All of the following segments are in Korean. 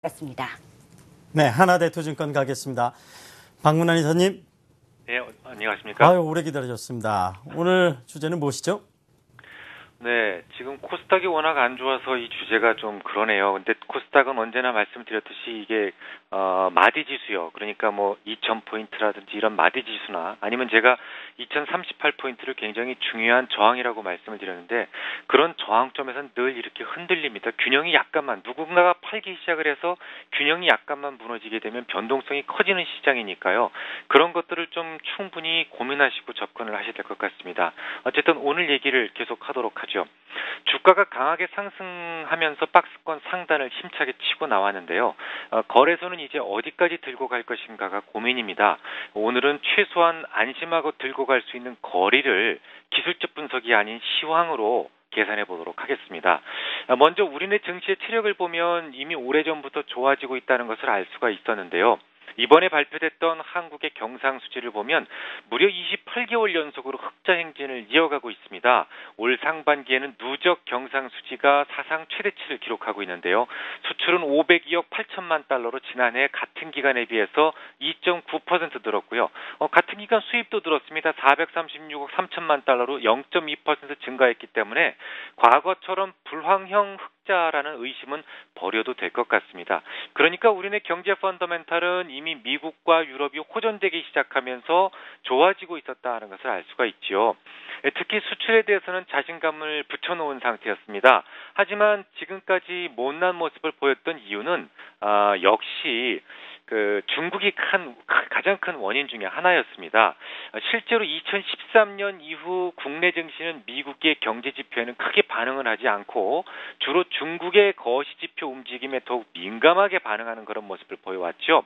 같습니다. 네, 하나대투증권 가겠습니다. 박문환 이사님. 네, 안녕하십니까? 아유, 오래 기다리셨습니다. 오늘 주제는 무엇이죠? 네, 지금 코스닥이 워낙 안 좋아서 이 주제가 좀 그러네요. 근데 코스닥은 언제나 말씀드렸듯이 이게 마디 지수요. 그러니까 뭐 2000포인트라든지 이런 마디 지수나 아니면 제가 2038포인트를 굉장히 중요한 저항이라고 말씀을 드렸는데 그런 저항점에서는 늘 이렇게 흔들립니다. 균형이 약간만 누군가가 팔기 시작을 해서 균형이 약간만 무너지게 되면 변동성이 커지는 시장이니까요. 그런 것들을 좀 충분히 고민하시고 접근을 하셔야 될 것 같습니다. 어쨌든 오늘 얘기를 계속하도록 하죠. 주가가 강하게 상승하면서 박스권 상단을 힘차게 치고 나왔는데요. 거래소는 이제 어디까지 들고 갈 것인가가 고민입니다. 오늘은 최소한 안심하고 들고 갈 수 있는 거리를 기술적 분석이 아닌 시황으로 계산해 보도록 하겠습니다. 먼저 우리네 증시의 체력을 보면 이미 오래전부터 좋아지고 있다는 것을 알 수가 있었는데요. 이번에 발표됐던 한국의 경상수지를 보면 무려 28개월 연속으로 흑자 행진을 이어가고 있습니다. 올 상반기에는 누적 경상수지가 사상 최대치를 기록하고 있는데요. 수출은 502억 8천만 달러로 지난해 같은 기간에 비해서 2.9% 늘었고요. 같은 기간 수입도 늘었습니다. 436억 3천만 달러로 0.2% 증가했기 때문에 과거처럼 불황형 흑자라는 의심은 버려도 될 것 같습니다. 그러니까 우리네 경제 펀더멘탈은 이미 미국과 유럽이 호전되기 시작하면서 좋아지고 있었다는 것을 알 수가 있지요. 특히 수출에 대해서는 자신감을 붙여놓은 상태였습니다. 하지만 지금까지 못난 모습을 보였던 이유는 역시 중국이 가장 큰 원인 중에 하나였습니다. 실제로 2013년 이후 국내 증시는 미국의 경제 지표에는 크게 반응을 하지 않고 주로 중국의 거시 지표 움직임에 더욱 민감하게 반응하는 그런 모습을 보여왔죠.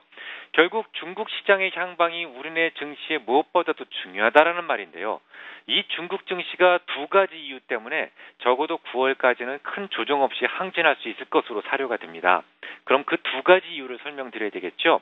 결국 중국 시장의 향방이 우리네 증시에 무엇보다도 중요하다라는 말인데요. 이 중국 증시가 두 가지 이유 때문에 적어도 9월까지는 큰 조정 없이 항진할 수 있을 것으로 사료가 됩니다. 그럼 그 두 가지 이유를 설명드려야 되겠죠.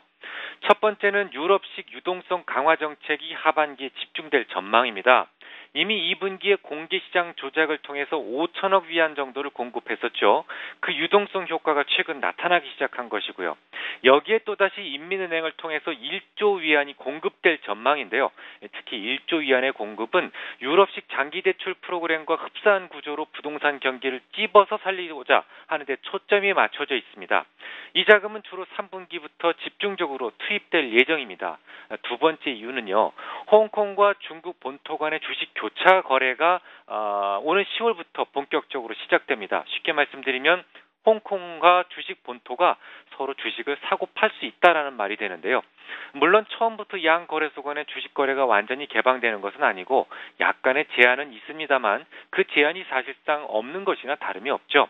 첫 번째는 유럽식 유동성 강화 정책이 하반기에 집중될 전망입니다. 이미 2분기에 공개시장 조작을 통해서 5천억 위안 정도를 공급했었죠. 그 유동성 효과가 최근 나타나기 시작한 것이고요. 여기에 또다시 인민은행을 통해서 1조 위안이 공급될 전망인데요. 특히 1조 위안의 공급은 유럽식 장기대출 프로그램과 흡사한 구조로 부동산 경기를 찝어서 살리고자 하는 데 초점이 맞춰져 있습니다. 이 자금은 주로 3분기부터 집중적으로 투입될 예정입니다. 두 번째 이유는요. 홍콩과 중국 본토 간의 주식 교차 거래가 오는 10월부터 본격적으로 시작됩니다. 쉽게 말씀드리면 홍콩과 주식 본토가 서로 주식을 사고 팔 수 있다라는 말이 되는데요. 물론 처음부터 양 거래소 간의 주식 거래가 완전히 개방되는 것은 아니고 약간의 제한은 있습니다만 그 제한이 사실상 없는 것이나 다름이 없죠.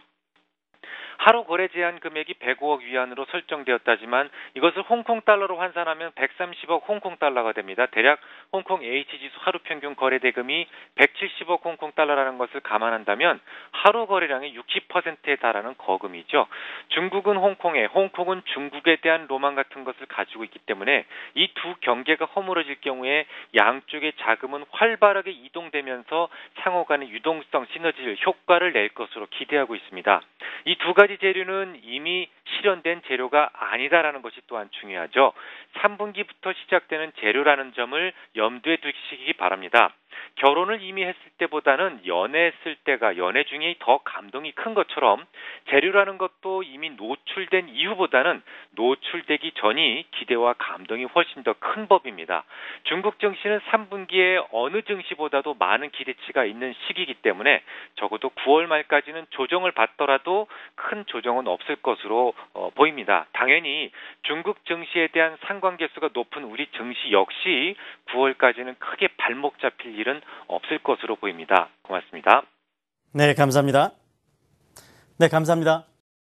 하루 거래 제한 금액이 105억 위안으로 설정되었다지만 이것을 홍콩 달러로 환산하면 130억 홍콩 달러가 됩니다. 대략 홍콩 H지수 하루 평균 거래 대금이 170억 홍콩 달러라는 것을 감안한다면 하루 거래량의 60%에 달하는 거금이죠. 중국은 홍콩은 중국에 대한 로망 같은 것을 가지고 있기 때문에 이 두 경계가 허물어질 경우에 양쪽의 자금은 활발하게 이동되면서 상호 간의 유동성 시너지 효과를 낼 것으로 기대하고 있습니다. 이 두 가지 재료는 이미 실현된 재료가 아니다라는 것이 또한 중요하죠. 3분기부터 시작되는 재료라는 점을 염두에 두시기 바랍니다. 결혼을 이미 했을 때보다는 연애했을 때가 연애 중에 더 감동이 큰 것처럼 재료라는 것도 이미 노출된 이후보다는 노출되기 전이 기대와 감동이 훨씬 더 큰 법입니다. 중국 증시는 3분기에 어느 증시보다도 많은 기대치가 있는 시기이기 때문에 적어도 9월 말까지는 조정을 받더라도 큰 조정은 없을 것으로 보입니다. 당연히 중국 증시에 대한 상관계수가 높은 우리 증시 역시 9월까지는 크게 발목 잡힐 일은 없을 것으로 보입니다. 고맙습니다. 네, 감사합니다. 네, 감사합니다.